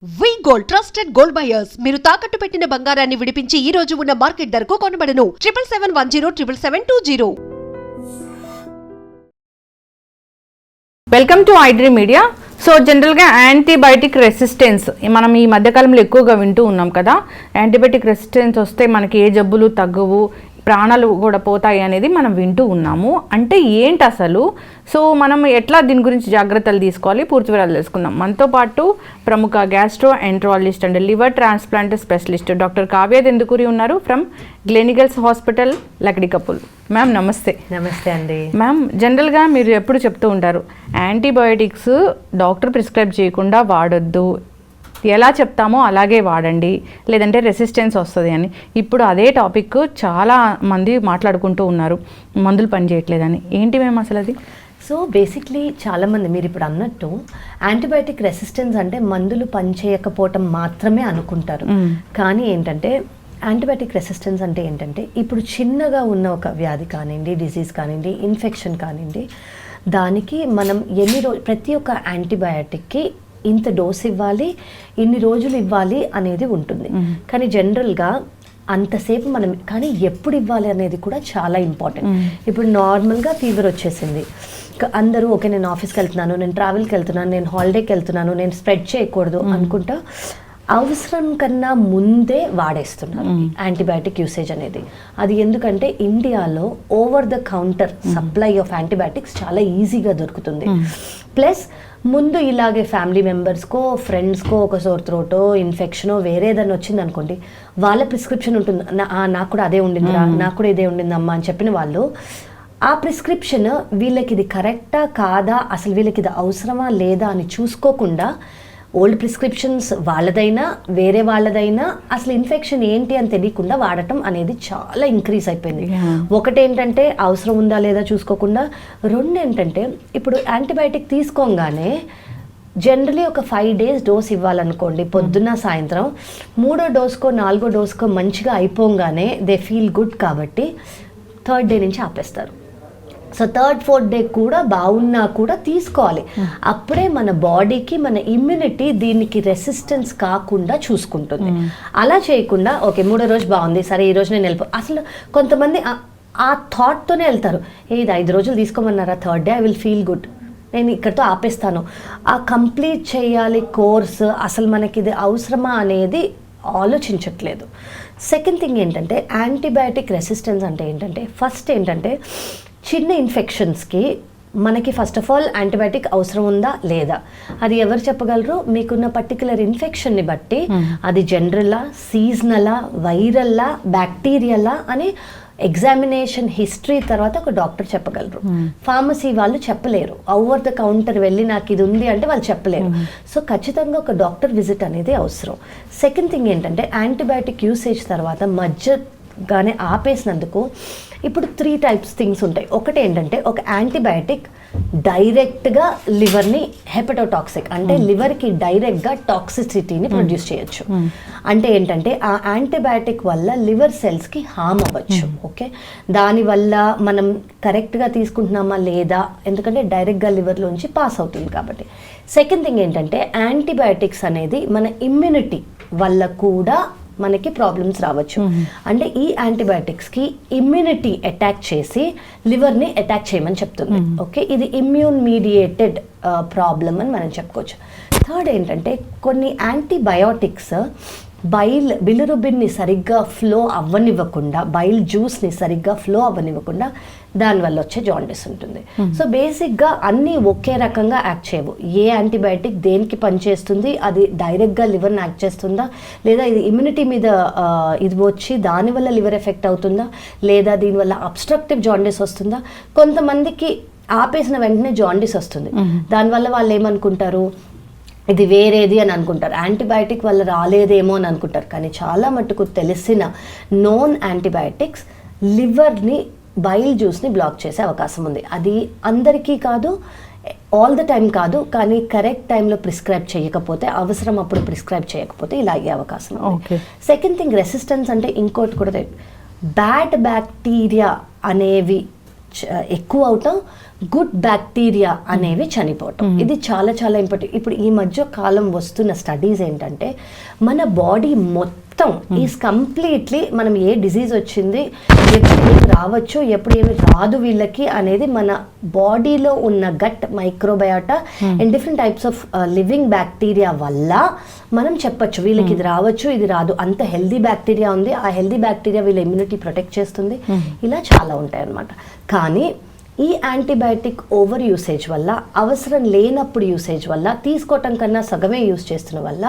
వి gold trusted gold buyers మీరు తాకట్టు పెట్టిన బంగారాన్ని విడిపించి ఈ రోజు ఉన్న మార్కెట్ ధరకు కొనబడను 7771077720. Welcome to iDream media. So జనరల్గా యాంటీబయాటిక్ రెసిస్టెన్స్ మనం ఈ మధ్యకాలంలో ఎక్కువగా వింటూ ఉన్నాం కదా. యాంటీబయాటిక్ రెసిస్టెన్స్ వస్తే మనకి ఏ జబ్బులు తగ్గవు, ప్రాణాలు కూడా పోతాయి అనేది మనం వింటూ ఉన్నాము. అంటే ఏంటి అసలు? సో మనం ఎట్లా దీని గురించి జాగ్రత్తలు తీసుకోవాలి, పూర్తి వివరాలు తెలుసుకుందాం. మనతో పాటు ప్రముఖ gastro enterologist and liver transplant specialist doctor Kavya Dendukuri ఉన్నారు ఫ్రమ్ గ్లెనిగల్స్ హాస్పిటల్ లక్డికపుల్. మ్యామ్ నమస్తే. నమస్తే అండి. మ్యామ్, జనరల్గా మీరు ఎప్పుడు చెప్తూ ఉంటారు యాంటీబయాటిక్స్ డాక్టర్ ప్రిస్క్రైబ్ చేయకుండా వాడొద్దు, ఎలా చెప్తామో అలాగే వాడండి, లేదంటే రెసిస్టెన్స్ వస్తుంది అని. ఇప్పుడు అదే టాపిక్ చాలా మంది మాట్లాడుకుంటూ ఉన్నారు, మందులు పనిచేయట్లేదని. ఏంటి మేము అసలు అది? సో బేసిక్లీ చాలామంది మీరు ఇప్పుడు అన్నట్టు యాంటీబయాటిక్ రెసిస్టెన్స్ అంటే మందులు పనిచేయకపోవటం మాత్రమే అనుకుంటారు. కానీ ఏంటంటే యాంటీబయాటిక్ రెసిస్టెన్స్ అంటే ఏంటంటే ఇప్పుడు చిన్నగా ఉన్న ఒక వ్యాధి కానివ్వండి, డిసీజ్ కానివ్వండి, ఇన్ఫెక్షన్ కానివ్వండి, దానికి మనం ప్రతి ఒక్క యాంటీబయాటిక్కి ఇంత డోస్ ఇవ్వాలి, ఇన్ని రోజులు ఇవ్వాలి అనేది ఉంటుంది. కానీ జనరల్గా అంతసేపు మనం కానీ ఎప్పుడు ఇవ్వాలి అనేది కూడా చాలా ఇంపార్టెంట్. ఇప్పుడు నార్మల్గా ఫీవర్ వచ్చేసింది, అందరూ ఓకే నేను ఆఫీస్కి వెళ్తున్నాను, నేను ట్రావెల్కి వెళ్తున్నాను, నేను హాలిడేకి వెళ్తున్నాను, నేను స్ప్రెడ్ చేయకూడదు అనుకుంటా అవసరం కన్నా ముందే వాడేస్తున్నారు యాంటీబయాటిక్ యూసేజ్ అనేది. అది ఎందుకంటే ఇండియాలో over the counter supply of antibiotics చాలా ఈజీగా దొరుకుతుంది. ప్లస్ ముందు ఇలాగే ఫ్యామిలీ మెంబర్స్కో ఫ్రెండ్స్కో ఒక సోర్ త్రోటో ఇన్ఫెక్షనో వేరేదన్నా వచ్చింది అనుకోండి, వాళ్ళ ప్రిస్క్రిప్షన్ ఉంటుంది, నాకు కూడా అదే ఉండిందిరా, నాకు కూడా ఇదే ఉండిందమ్మా అని చెప్పిన వాళ్ళు ఆ ప్రిస్క్రిప్షన్ వీళ్ళకి ఇది కరెక్టా కాదా, అసలు వీళ్ళకి ఇది అవసరమా లేదా అని చూసుకోకుండా ఓల్డ్ ప్రిస్క్రిప్షన్స్ వాళ్ళదైనా వేరే వాళ్ళదైనా అసలు ఇన్ఫెక్షన్ ఏంటి అని తెలియకుండా వాడటం అనేది చాలా ఇంక్రీజ్ అయిపోయింది. ఒకటేంటంటే అవసరం ఉందా లేదా చూసుకోకుండా, రెండు ఏంటంటే ఇప్పుడు యాంటీబయాటిక్ తీసుకోగానే జనరలీ ఒక 5 days డోస్ ఇవ్వాలనుకోండి, పొద్దున్న సాయంత్రం, 3వ డోస్కో 4వ డోస్కో మంచిగా అయిపోగానే దే ఫీల్ గుడ్ కాబట్టి 3rd day నుంచి ఆపేస్తారు. సో 3rd 4th day కూడా బాగున్నా కూడా తీసుకోవాలి. అప్పుడే మన బాడీకి మన ఇమ్యూనిటీ దీనికి రెసిస్టెన్స్ కాకుండా చూసుకుంటుంది. అలా చేయకుండా ఓకే 3వ రోజు బాగుంది, సరే ఈ రోజు నేను అసలు కొంతమంది ఆ థాట్తోనే వెళ్తారు, ఇది 5 రోజులు తీసుకోమన్నారా, 3rd day I will feel good, నేను ఇక్కడితో ఆపేస్తాను. ఆ కంప్లీట్ చేయాలి కోర్స్, అసలు మనకి ఇది అవసరమా అనేది ఆలోచించట్లేదు. సెకండ్ థింగ్ ఏంటంటే యాంటీబయాటిక్ రెసిస్టెన్స్ అంటే ఏంటంటే, ఫస్ట్ ఏంటంటే చిన్న ఇన్ఫెక్షన్స్కి మనకి ఫస్ట్ ఆఫ్ ఆల్ యాంటీబయాటిక్ అవసరం ఉందా లేదా అది ఎవరు చెప్పగలరు? మీకున్న పర్టికులర్ ఇన్ఫెక్షన్ని బట్టి అది జనరలా, సీజనలా, వైరల్లా, బ్యాక్టీరియలా అని ఎగ్జామినేషన్ హిస్టరీ తర్వాత ఒక డాక్టర్ చెప్పగలరు. ఫార్మసీ వాళ్ళు చెప్పలేరు. ఓవర్ ద కౌంటర్ వెళ్ళి నాకు ఇది ఉంది అంటే వాళ్ళు చెప్పలేరు. సో ఖచ్చితంగా ఒక డాక్టర్ విజిట్ అనేది అవసరం. సెకండ్ థింగ్ ఏంటంటే యాంటీబయాటిక్ యూసేజ్ తర్వాత మధ్యగానే ఆపేసినందుకు ఇప్పుడు 3 types థింగ్స్ ఉంటాయి. ఒకటి ఏంటంటే ఒక యాంటీబయాటిక్ డైరెక్ట్గా లివర్ని హెపటోటాక్సిక్ అంటే లివర్కి డైరెక్ట్గా టాక్సిసిటీని ప్రొడ్యూస్ చేయొచ్చు. అంటే ఏంటంటే ఆ యాంటీబయాటిక్ వల్ల లివర్ సెల్స్కి హామ్ అవ్వచ్చు. ఓకే, దానివల్ల మనం కరెక్ట్గా తీసుకుంటున్నామా లేదా, ఎందుకంటే డైరెక్ట్గా లివర్లోంచి పాస్ అవుతుంది కాబట్టి. సెకండ్ థింగ్ ఏంటంటే యాంటీబయాటిక్స్ అనేది మన ఇమ్యూనిటీ వల్ల కూడా మనకి ప్రాబ్లమ్స్ రావచ్చు. అంటే ఈ యాంటీబయాటిక్స్కి ఇమ్యూనిటీ అటాక్ చేసి లివర్ని అటాక్ చేయమని చెప్తుంది. ఓకే, ఇది ఇమ్యూన్ మీడియేటెడ్ ప్రాబ్లమ్ అని మనం చెప్పుకోవచ్చు. థర్డ్ ఏంటంటే కొన్ని యాంటీబయాటిక్స్ బిలిరుబిన్ని సరిగ్గా ఫ్లో అవ్వనివ్వకుండా, బైల్ జ్యూస్ని సరిగ్గా ఫ్లో అవ్వనివ్వకుండా దానివల్ల వచ్చే జాండిస్ ఉంటుంది. సో బేసిక్గా అన్నీ ఒకే రకంగా యాక్ట్ చేయవు. ఏ యాంటీబయాటిక్ దేనికి పనిచేస్తుంది, అది డైరెక్ట్గా లివర్ని యాక్ట్ చేస్తుందా, లేదా ఇది ఇమ్యూనిటీ మీద ఇది వచ్చి దానివల్ల లివర్ ఎఫెక్ట్ అవుతుందా, లేదా దీనివల్ల అబ్స్ట్రక్టివ్ జాండిస్ వస్తుందా. కొంతమందికి ఆపేసిన వెంటనే జాండిస్ వస్తుంది, దానివల్ల వాళ్ళు ఏమనుకుంటారు, ఇది వేరేది అని అనుకుంటారు, యాంటీబయాటిక్ వల్ల రాలేదేమో అని అనుకుంటారు. కానీ చాలా మట్టుకు తెలిసిన నోన్ యాంటీబయాటిక్స్ లివర్ని, బైల్ జ్యూస్ని బ్లాక్ చేసే అవకాశం ఉంది. అది అందరికీ కాదు, ఆల్ ద టైం కాదు, కానీ కరెక్ట్ టైంలో ప్రిస్క్రైబ్ చేయకపోతే, అవసరం అప్పుడు ప్రిస్క్రైబ్ చేయకపోతే ఇలా అయ్యే అవకాశం ఉంది. సెకండ్ థింగ్ రెసిస్టెన్స్ అంటే ఇంకోటి కూడా, బ్యాడ్ బ్యాక్టీరియా అనేవి ఎక్కువ అవటం, గుడ్ బ్యాక్టీరియా అనేవి చనిపోవటం. ఇది చాలా చాలా ఇంపార్టెంట్. ఇప్పుడు ఈ మధ్య కాలం వస్తున్న స్టడీస్ ఏంటంటే మన బాడీ మొత్తం ఈజ్ కంప్లీట్లీ మనం ఏ డిజీజ్ వచ్చింది, ఎప్పుడు ఏమి రావచ్చు, ఎప్పుడు ఏమి రాదు వీళ్ళకి అనేది మన బాడీలో ఉన్న gut microbiota and different types of living bacteria వల్ల మనం చెప్పచ్చు వీళ్ళకి ఇది రావచ్చు, ఇది రాదు. అంత హెల్దీ బ్యాక్టీరియా ఉంది, ఆ హెల్దీ బ్యాక్టీరియా వీళ్ళ ఇమ్యూనిటీ ప్రొటెక్ట్ చేస్తుంది. ఇలా చాలా ఉంటాయి అన్నమాట. కానీ ఈ యాంటీబయాటిక్ ఓవర్ యూసేజ్ వల్ల, అవసరం లేనప్పుడు యూసేజ్ వల్ల, తీసుకోవటం కన్నా సగమే యూజ్ చేస్తున్న వల్ల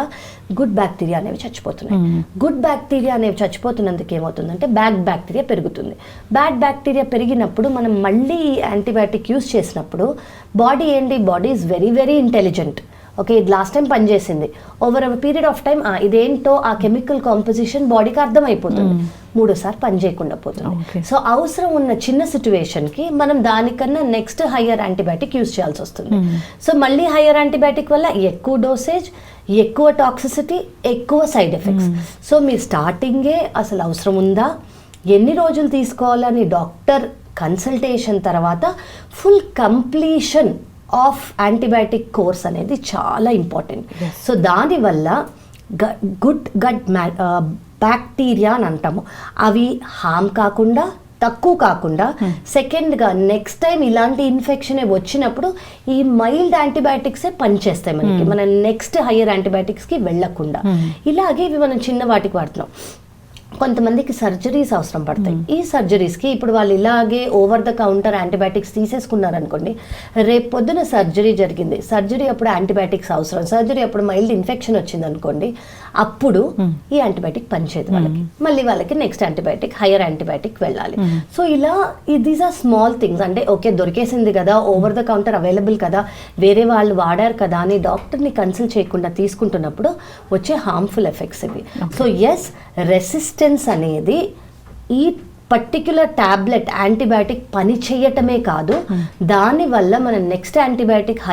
గుడ్ బ్యాక్టీరియా అనేవి చచ్చిపోతున్నాయి. గుడ్ బ్యాక్టీరియా అనేవి చచ్చిపోతున్నందుకు ఏమవుతుందంటే బ్యాడ్ బ్యాక్టీరియా పెరుగుతుంది. బ్యాడ్ బ్యాక్టీరియా పెరిగినప్పుడు మనం మళ్ళీ ఈ యాంటీబయాటిక్ యూజ్ చేసినప్పుడు body is very very intelligent. Okay, ఇది లాస్ట్ టైం పనిచేసింది, ఓవర్ పీరియడ్ ఆఫ్ టైం ఇదేంటో ఆ కెమికల్ కాంపోజిషన్ బాడీకి అర్థమైపోతుంది, మూడోసారి పని చేయకుండా పోతుంది. సో అవసరం ఉన్న చిన్న సిచ్యువేషన్కి మనం దానికన్నా నెక్స్ట్ హయ్యర్ యాంటీబయాటిక్ యూజ్ చేయాల్సి వస్తుంది. సో మళ్ళీ హయ్యర్ యాంటీబయాటిక్ వల్ల ఎక్కువ డోసేజ్, ఎక్కువ టాక్సిసిటీ, ఎక్కువ సైడ్ ఎఫెక్ట్స్. సో మీరు స్టార్టింగే అసలు అవసరం ఉందా, ఎన్ని రోజులు తీసుకోవాలని డాక్టర్ కన్సల్టేషన్ తర్వాత full completion of antibiotic course అనేది చాలా ఇంపార్టెంట్. సో దానివల్ల గుడ్ గట్ బ్యాక్టీరియా అని అంటాము, అవి హామ్ కాకుండా, తక్కువ కాకుండా, సెకండ్గా నెక్స్ట్ టైం ఇలాంటి ఇన్ఫెక్షన్ వచ్చినప్పుడు ఈ మైల్డ్ యాంటీబయాటిక్సే పనిచేస్తాయి మనకి, మన నెక్స్ట్ హయ్యర్ యాంటీబయాటిక్స్కి వెళ్ళకుండా. ఇలాగే ఇవి మనం చిన్న వాటికి వాడుతున్నాం. కొంతమందికి సర్జరీస్ అవసరం పడతాయి. ఈ సర్జరీస్కి ఇప్పుడు వాళ్ళు ఇలాగే ఓవర్ ద కౌంటర్ యాంటీబయాటిక్స్ తీసేసుకున్నారనుకోండి, రేపు పొద్దున సర్జరీ జరిగింది, సర్జరీ అప్పుడు యాంటీబయాటిక్స్ అవసరం, సర్జరీ అప్పుడు మైల్డ్ ఇన్ఫెక్షన్ వచ్చింది అనుకోండి, అప్పుడు ఈ యాంటీబయాటిక్ పనిచేయదు వాళ్ళకి, మళ్ళీ వాళ్ళకి నెక్స్ట్ యాంటీబయాటిక్, హయ్యర్ యాంటీబయాటిక్ వెళ్ళాలి. సో ఇలా దీస్ ఆర్ స్మాల్ థింగ్స్. అంటే ఓకే దొరికేసింది కదా, ఓవర్ ద కౌంటర్ అవైలబుల్ కదా, వేరే వాళ్ళు వాడారు కదా అని డాక్టర్ని కన్సల్ట్ చేయకుండా తీసుకుంటున్నప్పుడు వచ్చే హార్మ్ఫుల్ ఎఫెక్ట్స్ ఇవి. సో ఎస్, రెసిస్టెన్స్ అనేది ఈ పర్టిక్యులర్ టాబ్లెట్ యాంటీబయాటిక్ పని చేయటమే కాదు, దానివల్ల మనం నెక్స్ట్ యాంటీబయాటిక్,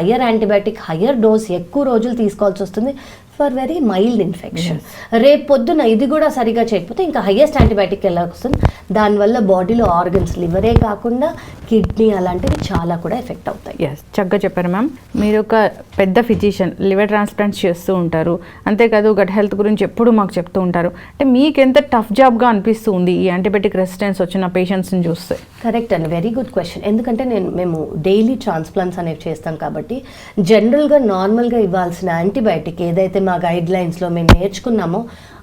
హయ్యర్ డోస్ ఎక్కువ రోజులు తీసుకోవాల్సి వస్తుంది ఫర్ వెరీ మైల్డ్ ఇన్ఫెక్షన్. రేపు పొద్దున ఇది కూడా సరిగా చేయకపోతే ఇంకా హయ్యెస్ట్ యాంటీబయాటిక్ వెళ్ళాల్సి వస్తుంది. దానివల్ల బాడీలో ఆర్గన్స్, లివరే కాకుండా కిడ్నీ అలాంటివి చాలా కూడా ఎఫెక్ట్ అవుతాయి. ఎస్, చక్కగా చెప్పారు మ్యామ్. మీరు ఒక పెద్ద ఫిజిషియన్, లివర్ ట్రాన్స్ప్లాంట్స్ చేస్తూ ఉంటారు, అంతేకాదు గట్ హెల్త్ గురించి ఎప్పుడు మాకు చెప్తూ ఉంటారు. అంటే మీకు ఎంత టఫ్ జాబ్గా అనిపిస్తుంది ఈ యాంటీబయాటిక్ రెసిస్టెన్స్ వచ్చిన పేషెంట్స్ని చూస్తే? కరెక్ట్ అండి, వెరీ గుడ్ క్వశ్చన్. ఎందుకంటే మేము డైలీ ట్రాన్స్ప్లాంట్స్ అనేవి చేస్తాం కాబట్టి జనరల్గా నార్మల్గా ఇవ్వాల్సిన యాంటీబయాటిక్ ఏదైతే మా గైడ్ లైన్స్లో మేము నేర్చుకున్నామో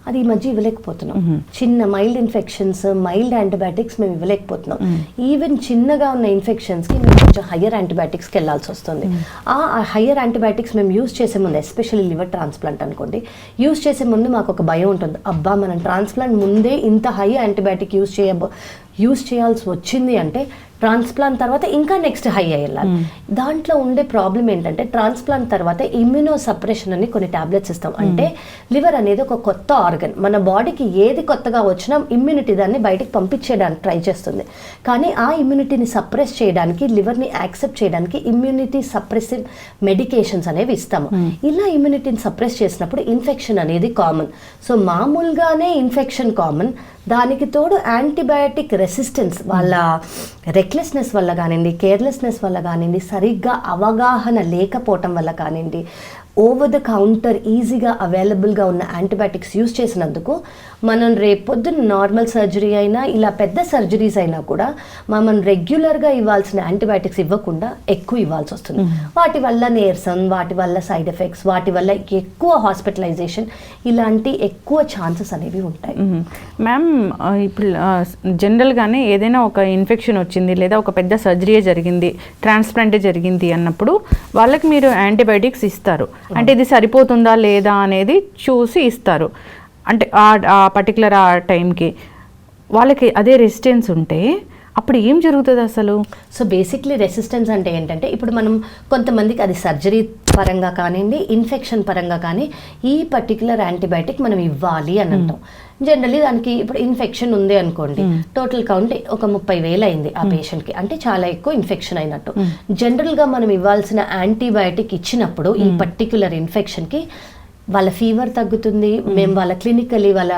అది ఈ మధ్య ఇవ్వలేకపోతున్నాం. చిన్న మైల్డ్ ఇన్ఫెక్షన్స్, మైల్డ్ యాంటీబయాటిక్స్ మేము ఇవ్వలేకపోతున్నాం. ఈవెన్ చిన్నగా ఉన్న ఇన్ఫెక్షన్స్కి మేము కొంచెం హయ్యర్ యాంటీబయాటిక్స్కి వెళ్ళాల్సి వస్తుంది. ఆ హయ్యర్ యాంటీబయాటిక్స్ మేము యూజ్ చేసే ముందు, ఎస్పెషల్లీ లివర్ ట్రాన్స్ప్లాంట్ అనుకోండి, యూజ్ చేసే ముందు మాకు ఒక భయం ఉంటుంది, అబ్బా మనం ట్రాన్స్ప్లాంట్ ముందే ఇంత హై యాంటీబయాటిక్ యూజ్ చేయాల్సి వచ్చింది అంటే ట్రాన్స్ప్లాంట్ తర్వాత ఇంకా నెక్స్ట్ హై వెళ్ళాలి. దాంట్లో ఉండే ప్రాబ్లం ఏంటంటే ట్రాన్స్ప్లాంట్ తర్వాత ఇమ్యూనో సప్రెషన్ అని కొన్ని టాబ్లెట్స్ ఇస్తాం. అంటే లివర్ అనేది ఒక కొత్త ఆర్గన్, మన బాడీకి ఏది కొత్తగా వచ్చినా ఇమ్యూనిటీ దాన్ని బయటకు పంపించేయడానికి ట్రై చేస్తుంది. కానీ ఆ ఇమ్యూనిటీని సప్రెస్ చేయడానికి, లివర్ని యాక్సెప్ట్ చేయడానికి ఇమ్యూనిటీ సప్రెసివ్ మెడికేషన్స్ అనేవి ఇస్తాము. ఇలా ఇమ్యూనిటీని సప్రెస్ చేసినప్పుడు ఇన్ఫెక్షన్ అనేది కామన్. సో మామూలుగానే ఇన్ఫెక్షన్ కామన్, దానికి తోడు యాంటీబయాటిక్ రెసిస్టెన్స్ వాళ్ళ రెక్లెస్నెస్ వల్ల కానివ్వండి, కేర్లెస్నెస్ వల్ల కానివ్వండి, సరిగ్గా అవగాహన లేకపోవటం వల్ల కానివ్వండి, ఓవర్ ద కౌంటర్ ఈజీగా అవైలబుల్గా ఉన్న యాంటీబయాటిక్స్ యూజ్ చేసినందుకు మనం రేపొద్దున నార్మల్ సర్జరీ అయినా, ఇలా పెద్ద సర్జరీస్ అయినా కూడా మనం రెగ్యులర్గా ఇవ్వాల్సిన యాంటీబయాటిక్స్ ఇవ్వకుండా ఎక్కువ ఇవ్వాల్సి వస్తుంది. వాటి వల్ల నీరసం, వాటి వల్ల సైడ్ ఎఫెక్ట్స్, వాటి వల్ల ఎక్కువ హాస్పిటలైజేషన్, ఇలాంటి ఎక్కువ ఛాన్సెస్ అనేవి ఉంటాయి. మ్యామ్, ఇప్పుడు జనరల్గానే ఏదైనా ఒక ఇన్ఫెక్షన్ వచ్చింది లేదా ఒక పెద్ద సర్జరీ జరిగింది, ట్రాన్స్ప్లాంటే జరిగింది అన్నప్పుడు వాళ్ళకి మీరు యాంటీబయాటిక్స్ ఇస్తారు. అంటే ఇది సరిపోతుందా లేదా అనేది చూసి ఇస్తారు. అంటే ఆ పర్టికులర్ ఆ టైంకి వాళ్ళకి అదే రెసిస్టెన్స్ ఉంటే అప్పుడు ఏం జరుగుతుంది అసలు? సో బేసిక్లీ రెసిస్టెన్స్ అంటే ఏంటంటే, ఇప్పుడు మనం కొంతమందికి అది సర్జరీ పరంగా కానివ్వండి, ఇన్ఫెక్షన్ పరంగా కానీ ఈ పర్టికులర్ యాంటీబయాటిక్ మనం ఇవ్వాలి అని అంటాం. జనరలీ దానికి ఇప్పుడు ఇన్ఫెక్షన్ ఉంది అనుకోండి, టోటల్ కౌంట్ ఒక 30,000 అయింది ఆ పేషెంట్కి, అంటే చాలా ఎక్కువ ఇన్ఫెక్షన్ అయినట్టు. జనరల్గా మనం ఇవ్వాల్సిన యాంటీబయాటిక్ ఇచ్చినప్పుడు ఈ పర్టికులర్ ఇన్ఫెక్షన్కి వాళ్ళ ఫీవర్ తగ్గుతుంది, మేము వాళ్ళ క్లినికలీ వాళ్ళ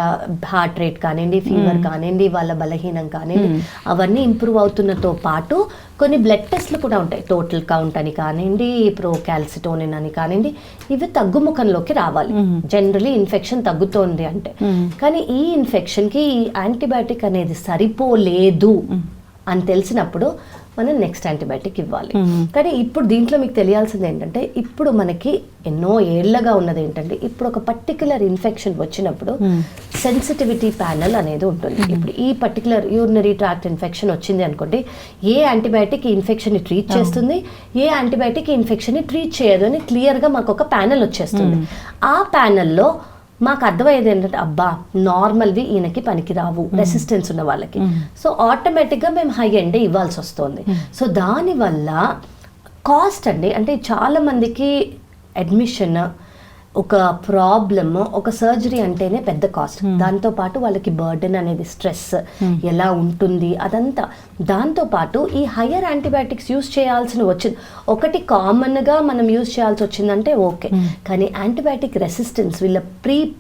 హార్ట్ రేట్ కానివ్వండి, ఫీవర్ కానివ్వండి, వాళ్ళ బలహీనం కానివ్వండి, అవన్నీ ఇంప్రూవ్ అవుతున్నతో పాటు కొన్ని బ్లడ్ టెస్ట్లు కూడా ఉంటాయి. టోటల్ కౌంట్ అని కానివ్వండి, ప్రోకాల్సిటోనిన్ అని కానివ్వండి, ఇవి తగ్గుముఖంలోకి రావాలి. జనరలీ ఇన్ఫెక్షన్ తగ్గుతోంది అంటే, కానీ ఈ ఇన్ఫెక్షన్కి ఈ యాంటీబయాటిక్ అనేది సరిపోలేదు అని తెలిసినప్పుడు మనం నెక్స్ట్ యాంటీబయాటిక్ ఇవ్వాలి. కానీ ఇప్పుడు దీంట్లో మీకు తెలియాల్సింది ఏంటంటే, ఇప్పుడు మనకి ఎన్నో ఏళ్లగా ఉన్నది ఏంటంటే, ఇప్పుడు ఒక పర్టికులర్ ఇన్ఫెక్షన్ వచ్చినప్పుడు సెన్సిటివిటీ ప్యానల్ అనేది ఉంటుంది. ఇప్పుడు ఈ పర్టికులర్ యూరినరీ ట్రాక్ట్ ఇన్ఫెక్షన్ వచ్చింది అనుకోండి, ఏ యాంటీబయాటిక్ ఈ ఇన్ఫెక్షన్ని ట్రీట్ చేస్తుంది, ఏ యాంటీబయాటిక్ ఈ ఇన్ఫెక్షన్ని ట్రీట్ చేయదు అని క్లియర్గా మాకు ఒక ప్యానల్ వచ్చేస్తుంది. ఆ ప్యానల్లో మాకు అర్థమయ్యేది ఏంటంటే, అబ్బా నార్మల్వి ఈయనకి పనికిరావు, రెసిస్టెన్స్ ఉన్న వాళ్ళకి, సో ఆటోమేటిక్గా మేము హై ఎండే ఇవ్వాల్సి వస్తుంది. సో దానివల్ల కాస్ట్ అండి, అంటే చాలా మందికి అడ్మిషన్ ఒక ప్రాబ్లమ్, ఒక సర్జరీ అంటేనే పెద్ద కాస్ట్. దాంతోపాటు వాళ్ళకి బర్డెన్ అనేది, స్ట్రెస్ ఎలా ఉంటుంది అదంతా. దాంతోపాటు ఈ హయ్యర్ యాంటీబయాటిక్స్ యూస్ చేయాల్సిన వచ్చింది, ఒకటి కామన్గా మనం యూస్ చేయాల్సి వచ్చిందంటే ఓకే, కానీ యాంటీబయాటిక్ రెసిస్టెన్స్ వీళ్ళ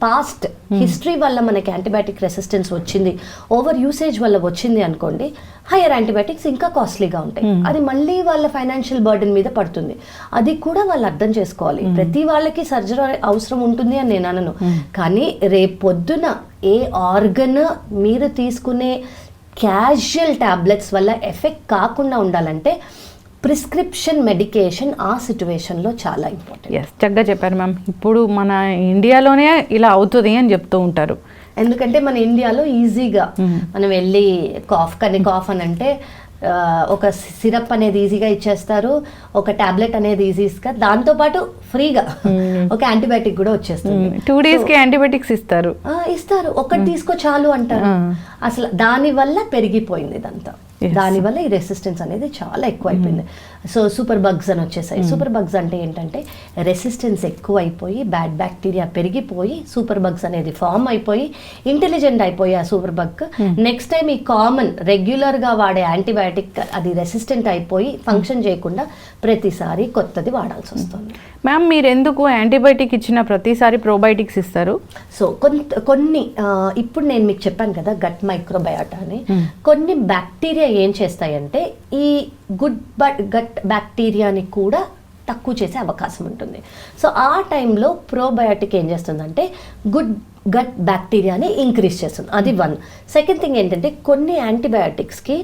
పాస్ట్ హిస్టరీ వల్ల మనకి యాంటీబయాటిక్ రెసిస్టెన్స్ వచ్చింది, ఓవర్ యూసేజ్ వల్ల వచ్చింది అనుకోండి, హయ్యర్ యాంటీబయాటిక్స్ ఇంకా కాస్ట్లీగా ఉంటాయి. అది మళ్ళీ వాళ్ళ ఫైనాన్షియల్ బర్డెన్ మీద పడుతుంది. అది కూడా వాళ్ళు అర్థం చేసుకోవాలి. ప్రతి వాళ్ళకి సర్జరీ అవసరం ఉంటుంది అని నేను అనను, కానీ రేపొద్దున ఏ ఆర్గన్ మీరు తీసుకునే క్యాజువల్ టాబ్లెట్స్ వల్ల ఎఫెక్ట్ కాకుండా ఉండాలంటే ప్రిస్క్రిప్షన్ మెడికేషన్ ఆ సిచ్యువేషన్లో చాలా ఇంపార్టెంట్. చక్కగా చెప్పారు మ్యామ్. ఇప్పుడు మన ఇండియాలోనే ఇలా అవుతుంది అని చెప్తూ ఉంటారు. ఎందుకంటే మన ఇండియాలో ఈజీగా మనం వెళ్ళి కాఫ్ అని అంటే ఒక సిరప్ అనేది ఈజీగా ఇచ్చేస్తారు, ఒక టాబ్లెట్ అనేది ఈజీగా, దాంతోపాటు ఫ్రీగా ఒక యాంటీబయాటిక్ కూడా వచ్చేస్తుంది. 2 days కి యాంటీబయాటిక్స్ ఇస్తారు, ఒకటి తీసుకో చాలు అంటారు. అసలు దానివల్ల పెరిగిపోయింది ఇదంతా. దానివల్ల ఈ రెసిస్టెన్స్ అనేది చాలా ఎక్కువ అయిపోయింది. సో సూపర్ బగ్స్ అని వచ్చేసాయి. సూపర్ బగ్స్ అంటే ఏంటంటే, రెసిస్టెన్స్ ఎక్కువ అయిపోయి బ్యాడ్ బ్యాక్టీరియా పెరిగిపోయి సూపర్ బగ్స్ అనేది ఫామ్ అయిపోయి ఇంటెలిజెంట్ అయిపోయి ఆ సూపర్ బగ్ నెక్స్ట్ టైం ఈ కామన్ రెగ్యులర్గా వాడే యాంటీబయాటిక్ అది రెసిస్టెంట్ అయిపోయి ఫంక్షన్ చేయకుండా ప్రతిసారి కొత్తది వాడాల్సి వస్తుంది. మ్యామ్, మీరు ఎందుకు యాంటీబయాటిక్ ఇచ్చిన ప్రతిసారి ప్రోబయోటిక్స్ ఇస్తారు? సో కొన్ని ఇప్పుడు నేను మీకు చెప్పాను కదా గట్ మైక్రోబయాటా అని, కొన్ని బ్యాక్టీరియా ఏం చేస్తాయంటే ఈ గట్ బ్యాక్టీరియాని కూడా తక్కువ చేసే అవకాశం ఉంటుంది. సో ఆ టైంలో ప్రోబయాటిక్ ఏం చేస్తుందంటే గుడ్ గట్ బ్యాక్టీరియాని ఇంక్రీజ్ చేస్తుంది. అది వన్. సెకండ్ థింగ్ ఏంటంటే, కొన్ని యాంటీబయాటిక్స్కి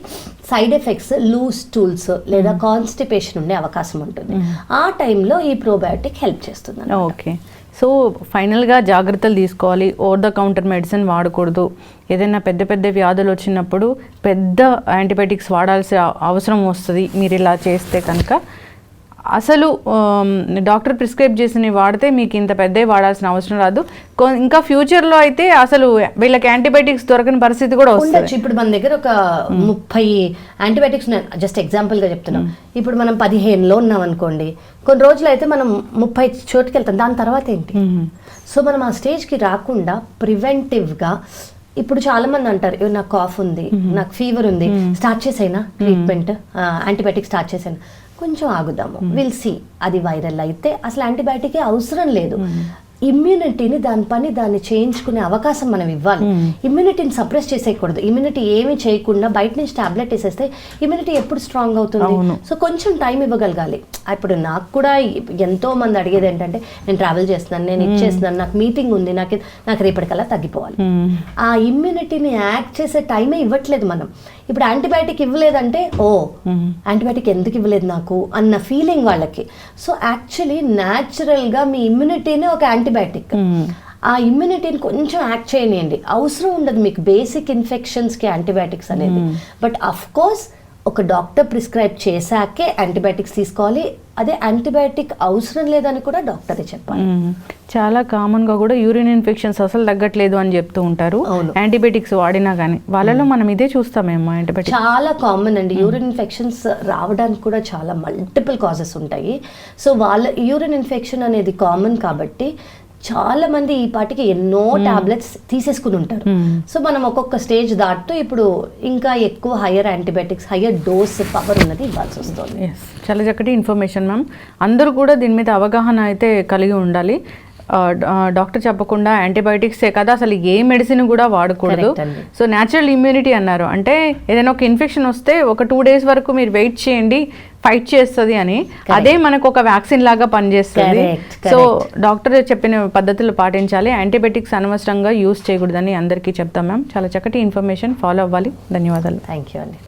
సైడ్ ఎఫెక్ట్స్ లూజ్ స్టూల్స్ లేదా కాన్స్టిపేషన్ ఉండే అవకాశం ఉంటుంది. ఆ టైంలో ఈ ప్రోబయాటిక్ హెల్ప్ చేస్తుంది. ఓకే. సో ఫైనల్గా జాగ్రత్తలు తీసుకోవాలి. ఓవర్ ద కౌంటర్ మెడిసిన్ వాడకూడదు. ఏదైనా పెద్ద వ్యాధులు వచ్చినప్పుడు పెద్ద యాంటీబయాటిక్స్ వాడాల్సిన అవసరం వస్తుంది మీరు ఇలా చేస్తే కనుక. అసలు డాక్టర్ ప్రిస్క్రైబ్ చేసిన వాడితే మీకు ఇంత పెద్దవి వాడాల్సిన అవసరం రాదు. ఇంకా ఫ్యూచర్లో అయితే అసలు వీళ్ళకి యాంటీబయాటిక్స్ దొరకని పరిస్థితి కూడా వస్తుంది. ఇప్పుడు మన దగ్గర ఒక 30 యాంటీబయాటిక్స్ ఉన్నాయి. జస్ట్ ఎగ్జాంపుల్గా చెప్తున్నాం. ఇప్పుడు మనం 15లో ఉన్నాం అనుకోండి, కొన్ని రోజులు అయితే మనం 30 చోటుకి వెళ్తాం. దాని తర్వాత ఏంటి? సో మనం ఆ స్టేజ్కి రాకుండా ప్రివెంటివ్గా, ఇప్పుడు చాలా మంది అంటారు నాకు కాఫ్ ఉంది, నాకు ఫీవర్ ఉంది, స్టార్ట్ చేసైనా ట్రీట్మెంట్ యాంటీబయాటిక్ స్టార్ట్ చేసాను, కొంచెం ఆగుదాము, విల్ సీ, అది వైరల్ అయితే అసలు యాంటీబయాటిక్ అవసరం లేదు. ఇమ్యూనిటీని దాన్ని చేయించుకునే అవకాశం మనం ఇవ్వాలి. ఇమ్యూనిటీని సప్రెస్ చేసేయకూడదు. ఇమ్యూనిటీ ఏమీ చేయకుండా బయట నుంచి టాబ్లెట్ వేసేస్తే ఇమ్యూనిటీ ఎప్పుడు స్ట్రాంగ్ అవుతుంది? సో కొంచెం టైం ఇవ్వగలగాలి. ఇప్పుడు నాకు కూడా ఎంతో మంది అడిగేది ఏంటంటే, నేను ట్రావెల్ చేస్తున్నాను, నేను ఇచ్చేస్తున్నాను, నాకు మీటింగ్ ఉంది, నాకు రేపటికల్లా తగ్గిపోవాలి. ఆ ఇమ్యూనిటీని యాక్ట్ చేసే టైమే ఇవ్వట్లేదు మనం. ఇప్పుడు యాంటీబయాటిక్ ఇవ్వలేదంటే యాంటీబయాటిక్ ఎందుకు ఇవ్వలేదు నాకు అన్న ఫీలింగ్ వాళ్ళకి. సో యాక్చువల్లీ న్యాచురల్గా మీ ఇమ్యూనిటీనే ఒక యాంటీబయాటిక్. ఆ ఇమ్యూనిటీని కొంచెం యాక్ట్ చేయనియండి. అవసరం ఉండదు మీకు బేసిక్ ఇన్ఫెక్షన్స్కి యాంటీబయాటిక్స్ అనేది. బట్ అఫ్ కోర్స్ ఒక డాక్టర్ ప్రిస్క్రైబ్ చేశాకే యాంటీబయాటిక్స్ తీసుకోవాలి. అదే యాంటీబయాటిక్ అవసరం లేదని కూడా డాక్టరే చెప్పాలి. చాలా కామన్గా కూడా యూరిన్ ఇన్ఫెక్షన్స్ అసలు తగ్గట్లేదు అని చెప్తూ ఉంటారు. యాంటీబయాటిక్స్ వాడినా కానీ వాళ్ళలో మనం ఇదే చూస్తామేమో. యాంటీబయాటిక్ చాలా కామన్ అండి. యూరిన్ ఇన్ఫెక్షన్స్ రావడానికి కూడా చాలా మల్టిపుల్ కాజెస్ ఉంటాయి. సో యూరిన్ ఇన్ఫెక్షన్ అనేది కామన్ కాబట్టి చాలా మంది ఈ పాటికి ఎన్నో టాబ్లెట్స్ తీసేసుకుని ఉంటారు. సో మనం ఒక్కొక్క స్టేజ్ దాటుతూ ఇప్పుడు ఇంకా ఎక్కువ higher antibiotics, higher dose power ఉన్నది ఇవ్వాల్సి వస్తుంది. చాలా చక్కటి ఇన్ఫర్మేషన్ మ్యామ్. అందరూ కూడా దీని మీద అవగాహన అయితే కలిగి ఉండాలి. డాక్టర్ చెప్పకుండా యాంటీబయాటిక్సే కదా అసలు ఏ మెడిసిన్ కూడా వాడకూడదు. Correct అండి. సో న్యాచురల్ ఇమ్యూనిటీ అన్నారు, అంటే ఏదైనా ఒక ఇన్ఫెక్షన్ వస్తే ఒక 2 days వరకు మీరు వెయిట్ చేయండి, ఫైట్ చేస్తుంది అని. అదే మనకు ఒక వ్యాక్సిన్ లాగా పనిచేస్తుంది. Correct, సో డాక్టర్ చెప్పిన పద్ధతులు పాటించాలి, యాంటీబయాటిక్స్ అనవసరంగా యూస్ చేయకూడదని అందరికీ చెప్తాం మ్యామ్. చాలా చక్కటి ఇన్ఫర్మేషన్, ఫాలో అవ్వాలి. ధన్యవాదాలు. థ్యాంక్ యూ అండి.